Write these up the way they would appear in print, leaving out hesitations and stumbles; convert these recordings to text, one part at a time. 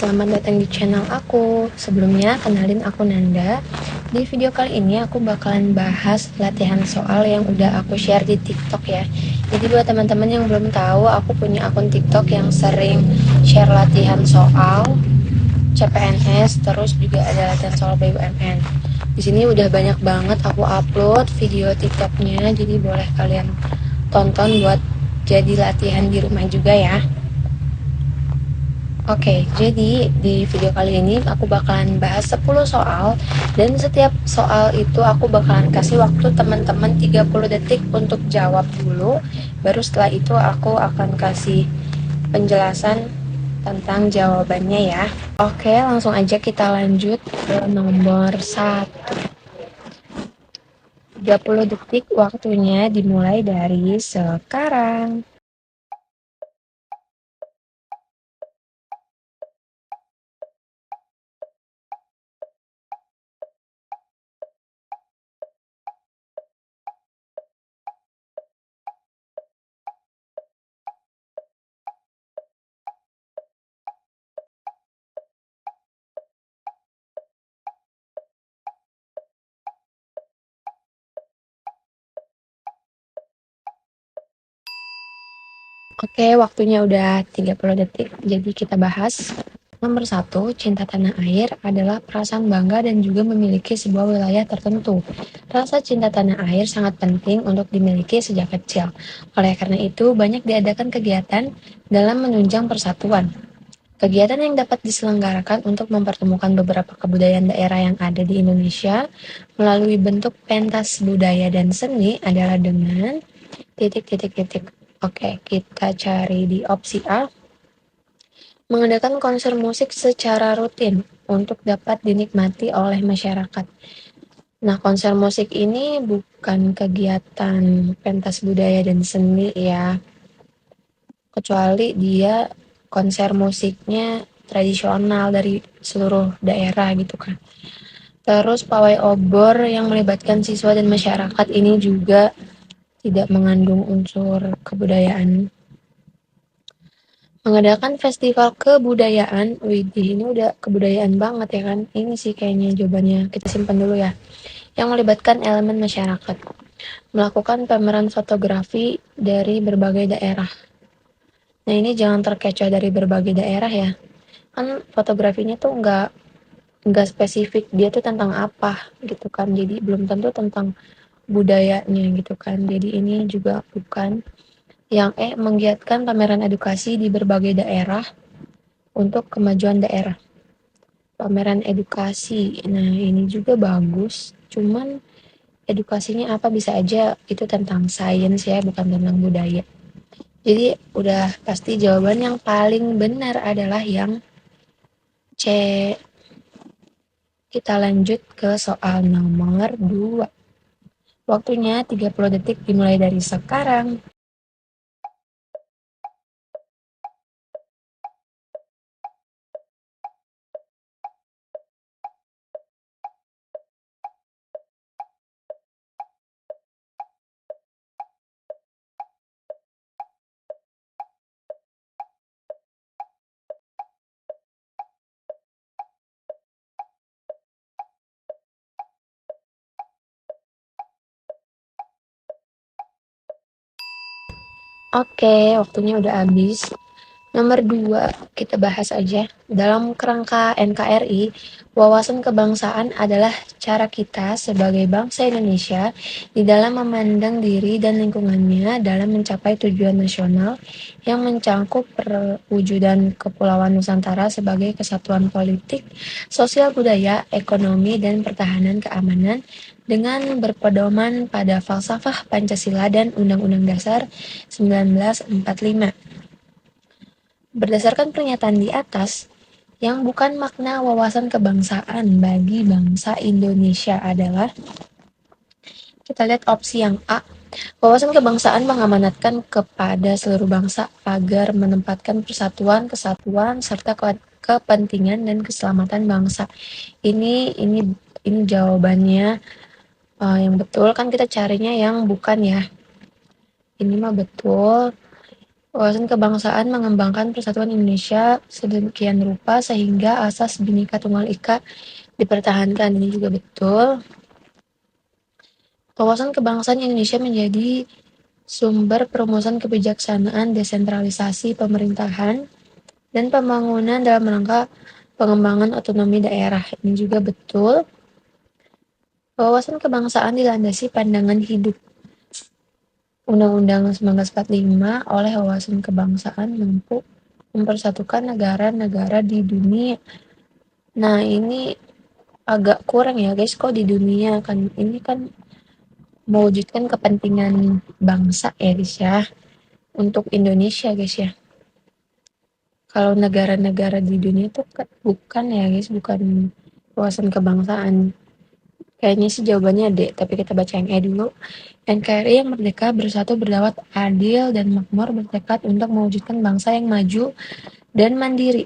selamat datang di channel aku. Sebelumnya, kenalin aku Nanda. Di video kali ini aku bakalan bahas latihan soal yang udah aku share di TikTok ya. Jadi buat teman-teman yang belum tahu, aku punya akun TikTok yang sering share latihan soal CPNS, terus juga ada latihan soal BUMN. Di sini udah banyak banget aku upload video TikToknya, jadi boleh kalian tonton buat jadi latihan di rumah juga ya. Oke, jadi di video kali ini aku bakalan bahas 10 soal dan setiap soal itu aku bakalan kasih waktu teman-teman 30 detik untuk jawab dulu. Baru setelah itu aku akan kasih penjelasan tentang jawabannya ya. Oke, langsung aja kita lanjut ke nomor 1. 30 detik waktunya dimulai dari sekarang. Oke, waktunya udah 30 detik, jadi kita bahas. Nomor 1, cinta tanah air adalah perasaan bangga dan juga memiliki sebuah wilayah tertentu. Rasa cinta tanah air sangat penting untuk dimiliki sejak kecil. Oleh karena itu, banyak diadakan kegiatan dalam menunjang persatuan. Kegiatan yang dapat diselenggarakan untuk mempertemukan beberapa kebudayaan daerah yang ada di Indonesia melalui bentuk pentas budaya dan seni adalah dengan titik. Oke, kita cari di opsi A. Mengadakan konser musik secara rutin untuk dapat dinikmati oleh masyarakat. Nah, konser musik ini bukan kegiatan pentas budaya dan seni ya, kecuali dia konser musiknya tradisional dari seluruh daerah gitu kan. Terus pawai obor yang melibatkan siswa dan masyarakat ini juga tidak mengandung unsur kebudayaan. Mengadakan festival kebudayaan, widih ini udah kebudayaan banget ya kan. Ini sih kayaknya jawabannya, kita simpan dulu ya. Yang melibatkan elemen masyarakat. Melakukan pameran fotografi dari berbagai daerah. Nah ini jangan terkecoh dari berbagai daerah ya. Kan fotografinya tuh nggak spesifik, dia tuh tentang apa gitu kan. Jadi belum tentu tentang budayanya gitu kan. Jadi ini juga bukan. Yang menggiatkan pameran edukasi di berbagai daerah untuk kemajuan daerah. Pameran edukasi, nah ini juga bagus, cuman edukasinya apa bisa aja itu tentang sains ya, bukan tentang budaya. Jadi udah pasti jawaban yang paling benar adalah yang C. Kita lanjut ke soal nomor 2. Waktunya 30 detik dimulai dari sekarang. Oke, waktunya udah habis. Nomor 2, kita bahas aja. Dalam kerangka NKRI, wawasan kebangsaan adalah cara kita sebagai bangsa Indonesia di dalam memandang diri dan lingkungannya dalam mencapai tujuan nasional yang mencangkup perwujudan Kepulauan Nusantara sebagai kesatuan politik, sosial budaya, ekonomi, dan pertahanan keamanan dengan berpedoman pada falsafah Pancasila dan Undang-Undang Dasar 1945. Berdasarkan pernyataan di atas, yang bukan makna wawasan kebangsaan bagi bangsa Indonesia adalah, kita lihat opsi yang A, wawasan kebangsaan mengamanatkan kepada seluruh bangsa agar menempatkan persatuan, kesatuan, serta kepentingan dan keselamatan bangsa. Ini jawabannya yang betul, kan kita carinya yang bukan ya. Ini mah betul. Wawasan kebangsaan mengembangkan persatuan Indonesia sedemikian rupa sehingga asas Bhinneka Tunggal Ika dipertahankan. Ini juga betul. Wawasan kebangsaan Indonesia menjadi sumber perumusan kebijaksanaan, desentralisasi pemerintahan, dan pembangunan dalam rangka pengembangan otonomi daerah. Ini juga betul. Wawasan kebangsaan dilandasi pandangan hidup Undang-Undang 1945 oleh wawasan kebangsaan mampu mempersatukan negara-negara di dunia. Nah, ini agak kurang ya guys, kok di dunia kan ini kan mewujudkan kepentingan bangsa ya guys ya, untuk Indonesia guys ya. Kalau negara-negara di dunia itu bukan ya guys, bukan wawasan kebangsaan. Kayaknya sih jawabannya D, tapi kita baca yang E dulu. NKRI yang merdeka, bersatu, berdaulat, adil, dan makmur bertekad untuk mewujudkan bangsa yang maju dan mandiri.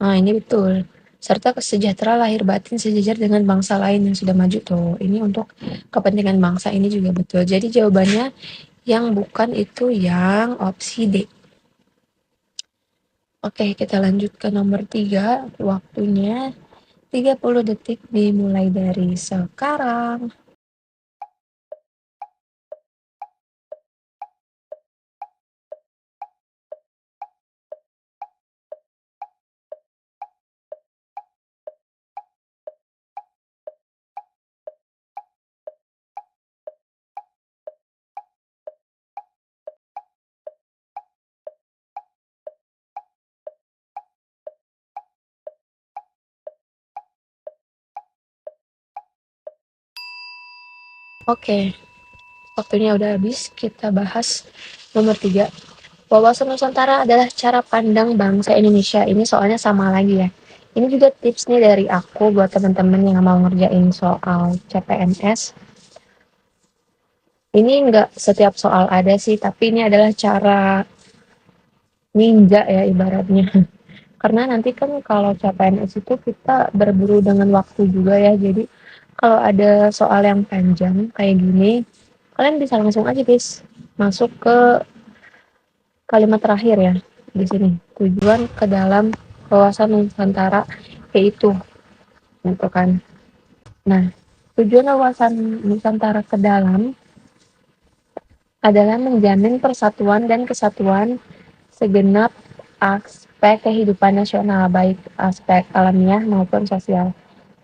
Nah, ini betul. Serta sejahtera lahir batin sejajar dengan bangsa lain yang sudah maju tuh. Ini untuk kepentingan bangsa, ini juga betul. Jadi jawabannya yang bukan itu yang opsi D. Oke, kita lanjut ke nomor 3. Waktunya 30 detik dimulai dari sekarang. Oke, waktunya udah habis. Kita bahas nomor 3. Wawasan Nusantara adalah cara pandang bangsa Indonesia. Ini soalnya sama lagi ya. Ini juga tips nih dari aku buat teman-teman yang mau ngerjain soal CPNS. Ini enggak setiap soal ada sih, tapi ini adalah cara ninja ya ibaratnya. Karena nanti kan kalau CPNS itu kita berburu dengan waktu juga ya. Jadi kalau ada soal yang panjang kayak gini, kalian bisa langsung aja guys masuk ke kalimat terakhir ya di sini. Tujuan ke dalam wawasan Nusantara yaitu gitu kan. Nah, tujuan wawasan Nusantara ke dalam adalah menjamin persatuan dan kesatuan segenap aspek kehidupan nasional, baik aspek alamiah maupun sosial.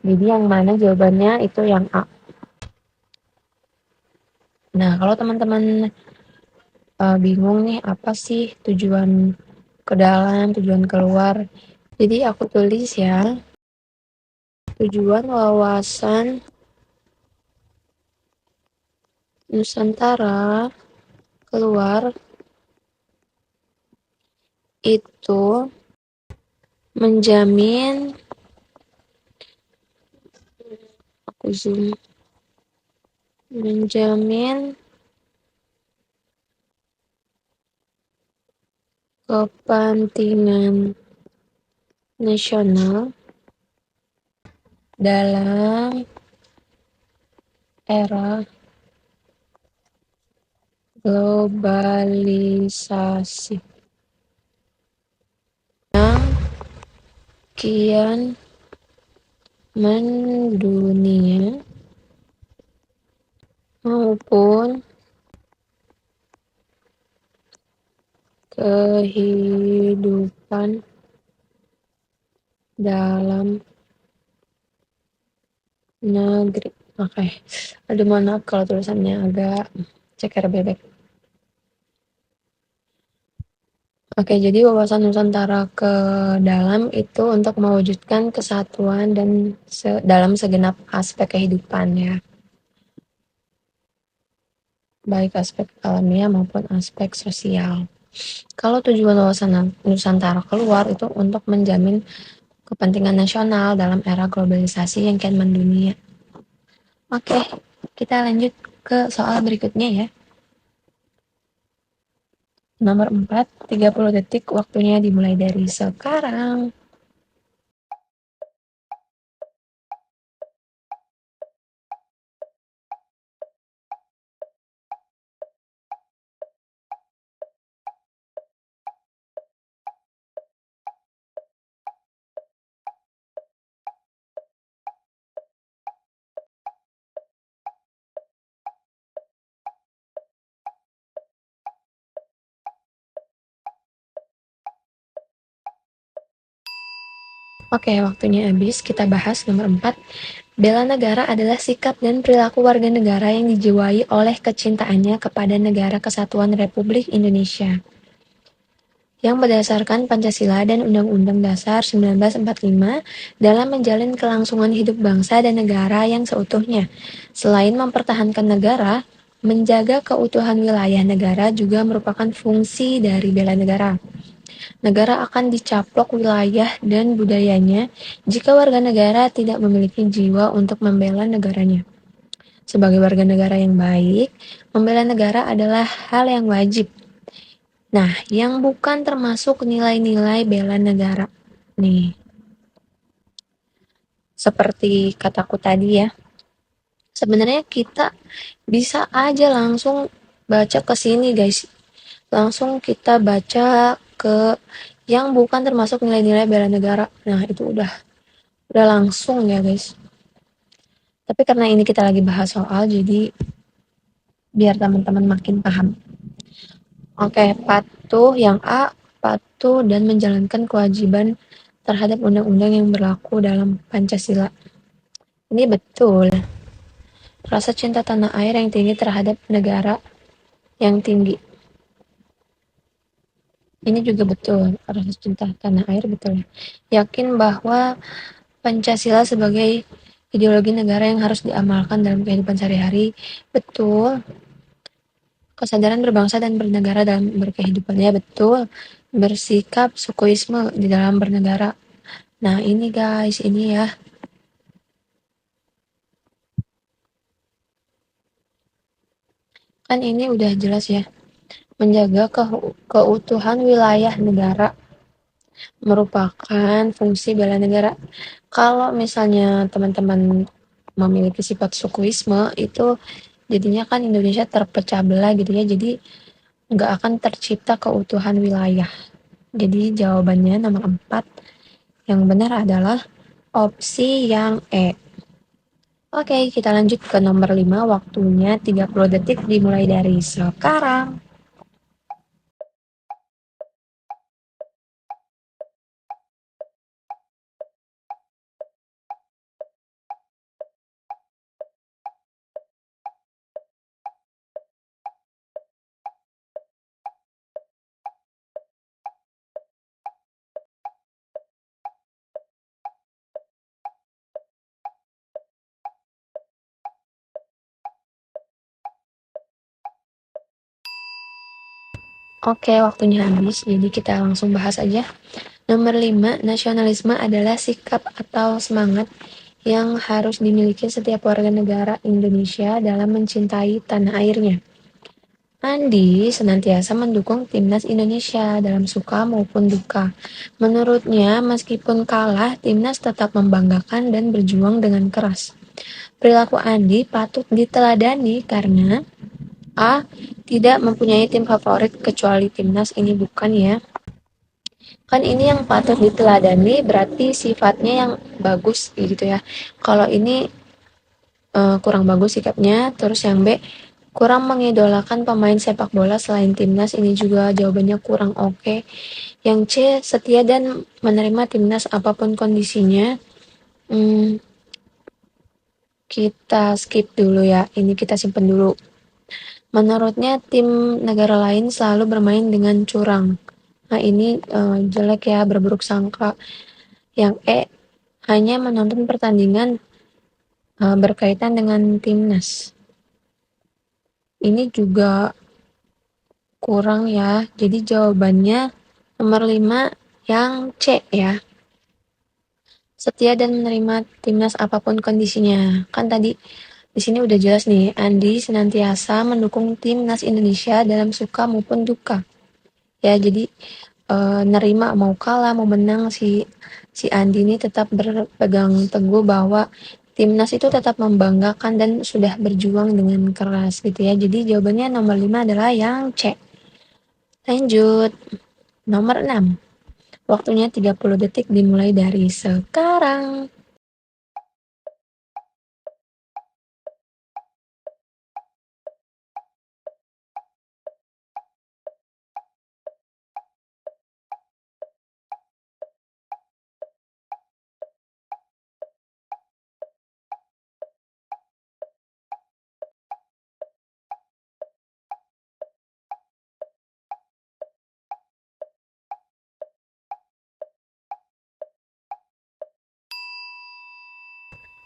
Jadi yang mana jawabannya itu yang A. Nah, kalau teman-teman bingung nih apa sih tujuan ke dalam, tujuan keluar. Jadi aku tulis ya, tujuan wawasan Nusantara keluar itu menjamin, aku zoom, menjamin kepentingan nasional dalam era globalisasi yang kian mendunia maupun kehidupan dalam negeri. Oke, aduh mohon maaf kalau tulisannya agak ceker bebek. Oke, jadi wawasan Nusantara ke dalam itu untuk mewujudkan kesatuan dan dalam segenap aspek kehidupan ya. Baik aspek alamiah maupun aspek sosial. Kalau tujuan wawasan Nusantara keluar itu untuk menjamin kepentingan nasional dalam era globalisasi yang kian mendunia. Oke, kita lanjut ke soal berikutnya ya. Nomor 4, 30 detik waktunya dimulai dari sekarang. Oke, waktunya habis. Kita bahas nomor 4. Bela negara adalah sikap dan perilaku warga negara yang dijiwai oleh kecintaannya kepada Negara Kesatuan Republik Indonesia, yang berdasarkan Pancasila dan Undang-Undang Dasar 1945 dalam menjalin kelangsungan hidup bangsa dan negara yang seutuhnya. Selain mempertahankan negara, menjaga keutuhan wilayah negara juga merupakan fungsi dari bela negara. Negara akan dicaplok wilayah dan budayanya jika warga negara tidak memiliki jiwa untuk membela negaranya. Sebagai warga negara yang baik, membela negara adalah hal yang wajib. Nah, yang bukan termasuk nilai-nilai bela negara. Nih, seperti kataku tadi ya, sebenarnya kita bisa aja langsung baca ke sini guys. Langsung kita baca ke yang bukan termasuk nilai-nilai bela negara. Nah, itu udah langsung ya guys. Tapi karena ini kita lagi bahas soal, jadi biar teman-teman makin paham. Oke, patuh yang A, patuh dan menjalankan kewajiban terhadap undang-undang yang berlaku dalam Pancasila. Ini betul. Rasa cinta tanah air yang tinggi terhadap negara yang tinggi. Ini juga betul. Rasa cinta tanah air betul. Yakin bahwa Pancasila sebagai ideologi negara yang harus diamalkan dalam kehidupan sehari-hari. Betul. Kesadaran berbangsa dan bernegara dalam berkehidupannya betul. Bersikap sukuisme di dalam bernegara. Nah ini guys, ini ya. Kan ini udah jelas ya. Menjaga keutuhan wilayah negara merupakan fungsi bela negara. Kalau misalnya teman-teman memiliki sifat sukuisme, itu jadinya kan Indonesia terpecah belah gitu ya. Jadi nggak akan tercipta keutuhan wilayah. Jadi jawabannya nomor 4 yang benar adalah opsi yang E. Oke, kita lanjut ke nomor 5. Waktunya 30 detik dimulai dari sekarang. Oke, waktunya habis, jadi kita langsung bahas aja. Nomor 5, nasionalisme adalah sikap atau semangat yang harus dimiliki setiap warga negara Indonesia dalam mencintai tanah airnya. Andi senantiasa mendukung timnas Indonesia dalam suka maupun duka. Menurutnya, meskipun kalah, timnas tetap membanggakan dan berjuang dengan keras. Perilaku Andi patut diteladani karena A. Tidak mempunyai tim favorit kecuali timnas ini bukan ya. Kan ini yang patut diteladani berarti sifatnya yang bagus gitu ya. Kalau ini kurang bagus sikapnya. Terus yang B, kurang mengidolakan pemain sepak bola selain timnas, ini juga jawabannya kurang oke. Yang C, setia dan menerima timnas apapun kondisinya. Hmm, kita skip dulu ya, ini kita simpen dulu. Menurutnya tim negara lain selalu bermain dengan curang. Nah ini jelek ya, berburuk sangka. Yang E, hanya menonton pertandingan berkaitan dengan timnas. Ini juga kurang ya. Jadi jawabannya nomor 5 yang C ya. Setia dan menerima timnas apapun kondisinya. Kan tadi di sini udah jelas nih, Andi senantiasa mendukung timnas Indonesia dalam suka maupun duka. Ya, jadi nerima mau kalah mau menang si Andi ini tetap berpegang teguh bahwa timnas itu tetap membanggakan dan sudah berjuang dengan keras gitu ya. Jadi jawabannya nomor 5 adalah yang C. Lanjut, nomor 6. Waktunya 30 detik dimulai dari sekarang.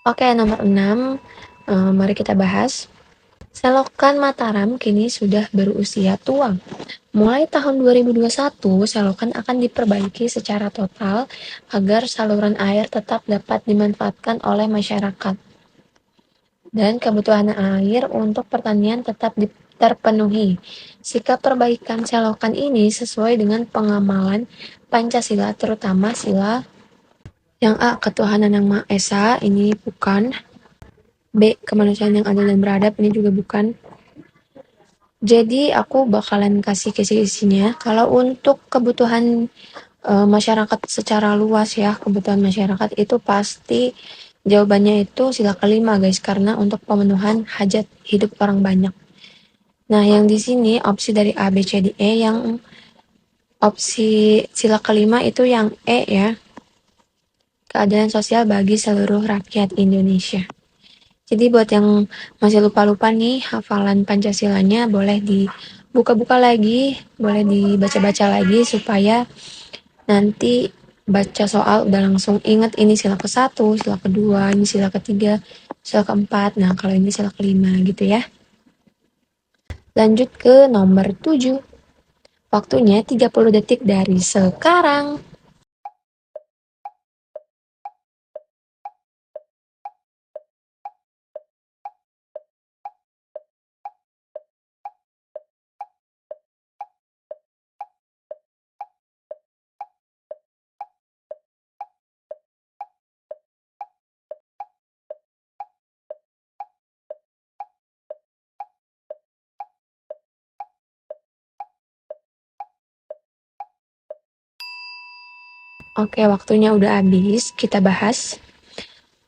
Oke, nomor 6, mari kita bahas. Selokan Mataram kini sudah berusia tua. Mulai tahun 2021, selokan akan diperbaiki secara total agar saluran air tetap dapat dimanfaatkan oleh masyarakat dan kebutuhan air untuk pertanian tetap terpenuhi. Sikap perbaikan selokan ini sesuai dengan pengamalan Pancasila, terutama sila yang A. Ketuhanan yang Maha Esa, ini bukan. B. Kemanusiaan yang adil dan beradab, ini juga bukan. Jadi aku bakalan kasih kisi-kisinya. Kalau untuk kebutuhan masyarakat secara luas ya, kebutuhan masyarakat itu pasti jawabannya itu sila kelima guys, karena untuk pemenuhan hajat hidup orang banyak. Nah, yang di sini opsi dari A, B, C, D, E, yang opsi sila kelima itu yang E ya, keadilan sosial bagi seluruh rakyat Indonesia. Jadi buat yang masih lupa-lupa nih hafalan Pancasilanya, boleh dibuka-buka lagi, boleh dibaca-baca lagi supaya nanti baca soal udah langsung inget ini sila ke-1, sila kedua, ini sila ketiga, sila keempat. Nah, kalau ini sila kelima gitu ya. Lanjut ke nomor 7. Waktunya 30 detik dari sekarang. Oke, waktunya udah habis. Kita bahas.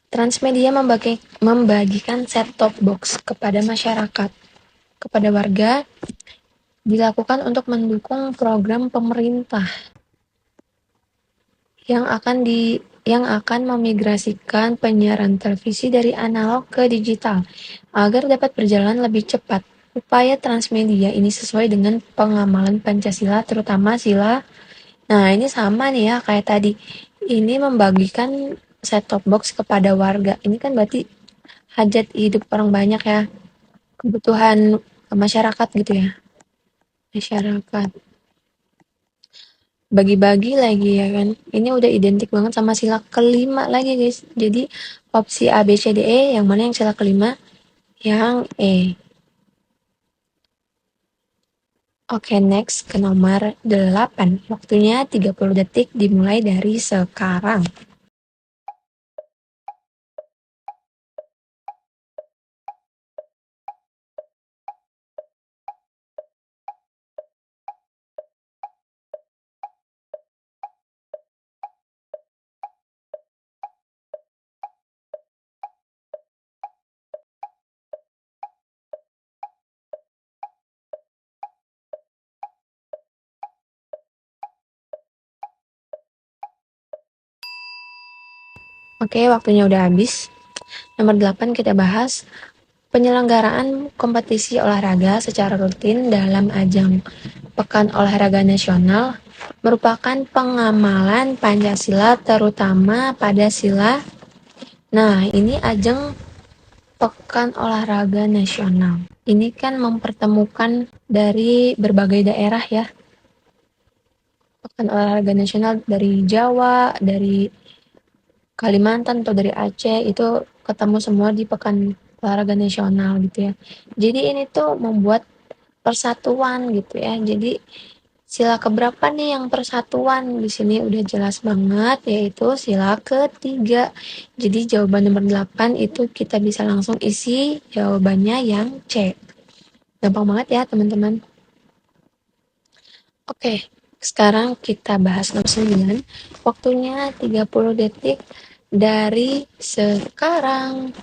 Transmedia membagikan set-top box kepada masyarakat, kepada warga, dilakukan untuk mendukung program pemerintah yang akan memigrasikan penyiaran televisi dari analog ke digital agar dapat berjalan lebih cepat. Upaya Transmedia ini sesuai dengan pengamalan Pancasila, terutama sila. Nah, ini sama nih ya kayak tadi. Ini membagikan set-top box kepada warga. Ini kan berarti hajat hidup orang banyak ya, kebutuhan masyarakat gitu ya. Masyarakat. Bagi-bagi lagi ya kan. Ini udah identik banget sama sila kelima lagi guys. Jadi opsi A, B, C, D, E yang mana yang sila kelima? Yang E. Oke, next ke nomor 8. Waktunya 30 detik dimulai dari sekarang. Oke, waktunya udah habis. Nomor 8 kita bahas penyelenggaraan kompetisi olahraga secara rutin dalam ajang Pekan Olahraga Nasional merupakan pengamalan Pancasila terutama pada sila. Nah, ini ajang Pekan Olahraga Nasional. Ini kan mempertemukan dari berbagai daerah ya. Pekan Olahraga Nasional dari Jawa, dari Kalimantan atau dari Aceh itu ketemu semua di Pekan Olahraga Nasional gitu ya. Jadi ini tuh membuat persatuan gitu ya. Jadi sila keberapa nih yang persatuan? Di sini udah jelas banget yaitu sila ketiga. Jadi jawaban nomor 8 itu kita bisa langsung isi jawabannya yang C. Gampang banget ya teman-teman. Oke, sekarang kita bahas nomor 9. Waktunya 30 detik dari sekarang.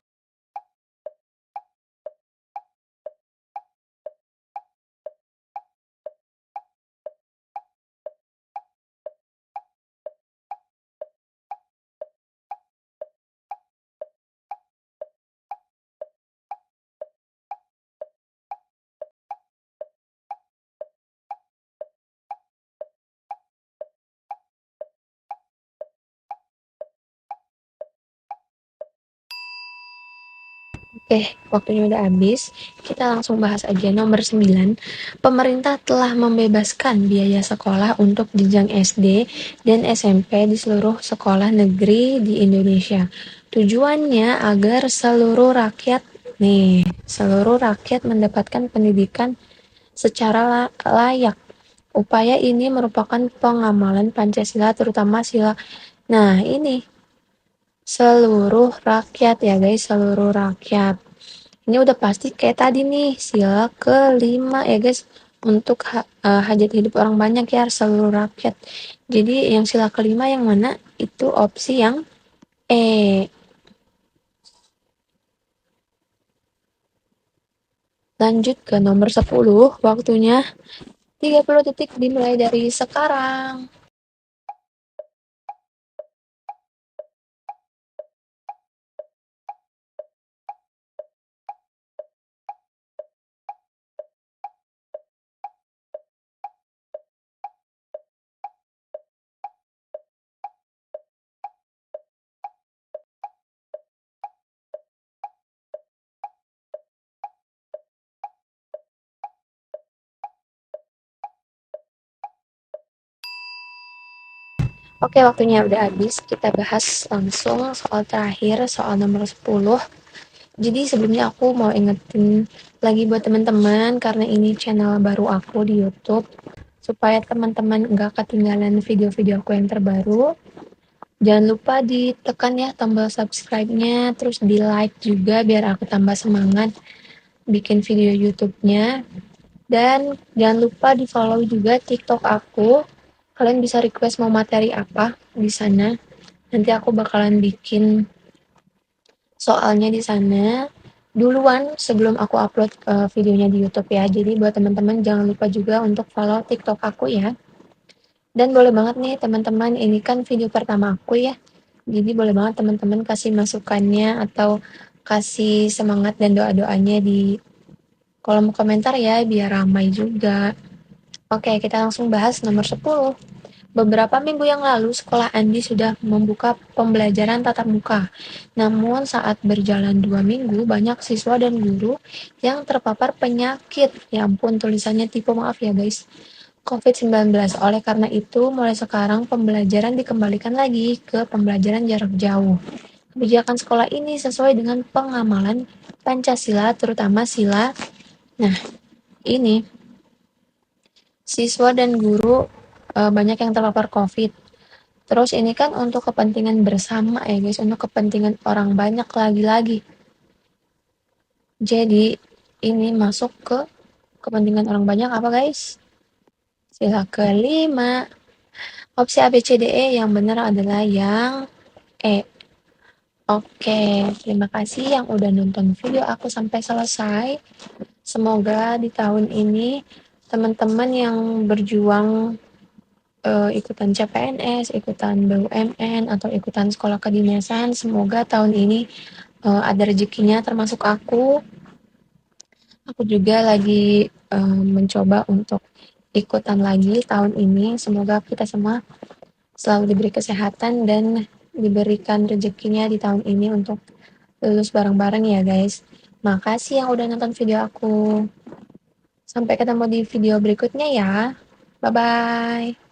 Waktunya udah habis. Kita langsung bahas aja nomor 9. Pemerintah telah membebaskan biaya sekolah untuk jenjang SD dan SMP di seluruh sekolah negeri di Indonesia. Tujuannya agar seluruh rakyat mendapatkan pendidikan secara layak. Upaya ini merupakan pengamalan Pancasila terutama sila. Nah, ini seluruh rakyat ya guys, seluruh rakyat. Ini udah pasti kayak tadi nih, sila kelima ya guys, untuk hajat hidup orang banyak ya, seluruh rakyat. Jadi yang sila kelima yang mana? Itu opsi yang E. Lanjut ke nomor 10, waktunya 30 detik dimulai dari sekarang. Oke, waktunya udah habis. Kita bahas langsung soal terakhir, soal nomor 10. Jadi sebelumnya aku mau ingetin lagi buat teman-teman karena ini channel baru aku di YouTube, supaya teman-teman nggak ketinggalan video-video aku yang terbaru. Jangan lupa ditekan ya tombol subscribe-nya, terus di like juga biar aku tambah semangat bikin video YouTube-nya. Dan jangan lupa di follow juga TikTok aku. Kalian bisa request mau materi apa di sana. Nanti aku bakalan bikin soalnya di sana duluan sebelum aku upload videonya di YouTube ya. Jadi buat teman-teman jangan lupa juga untuk follow TikTok aku ya. Dan boleh banget nih teman-teman, ini kan video pertama aku ya. Jadi boleh banget teman-teman kasih masukannya atau kasih semangat dan doa-doanya di kolom komentar ya biar ramai juga. Oke, kita langsung bahas nomor 10. Beberapa minggu yang lalu, sekolah Andi sudah membuka pembelajaran tatap muka. Namun saat berjalan 2 minggu, banyak siswa dan guru yang terpapar penyakit. Ya ampun, tulisannya tipe, maaf ya guys. COVID-19. Oleh karena itu, mulai sekarang pembelajaran dikembalikan lagi ke pembelajaran jarak jauh. Kebijakan sekolah ini sesuai dengan pengamalan Pancasila, terutama sila. Nah, ini siswa dan guru banyak yang terpapar COVID. Terus ini kan untuk kepentingan bersama ya guys, untuk kepentingan orang banyak lagi-lagi. Jadi ini masuk ke kepentingan orang banyak apa guys? Sila kelima. Opsi A, B, C, D, E yang benar adalah yang E. Oke, terima kasih yang udah nonton video aku sampai selesai. Semoga di tahun ini teman-teman yang berjuang ikutan CPNS, ikutan BUMN, atau ikutan sekolah kedinasan, semoga tahun ini ada rezekinya termasuk aku. Aku juga lagi mencoba untuk ikutan lagi tahun ini. Semoga kita semua selalu diberi kesehatan dan diberikan rezekinya di tahun ini untuk lulus bareng-bareng ya guys. Makasih yang udah nonton video aku. Sampai ketemu di video berikutnya ya. Bye-bye.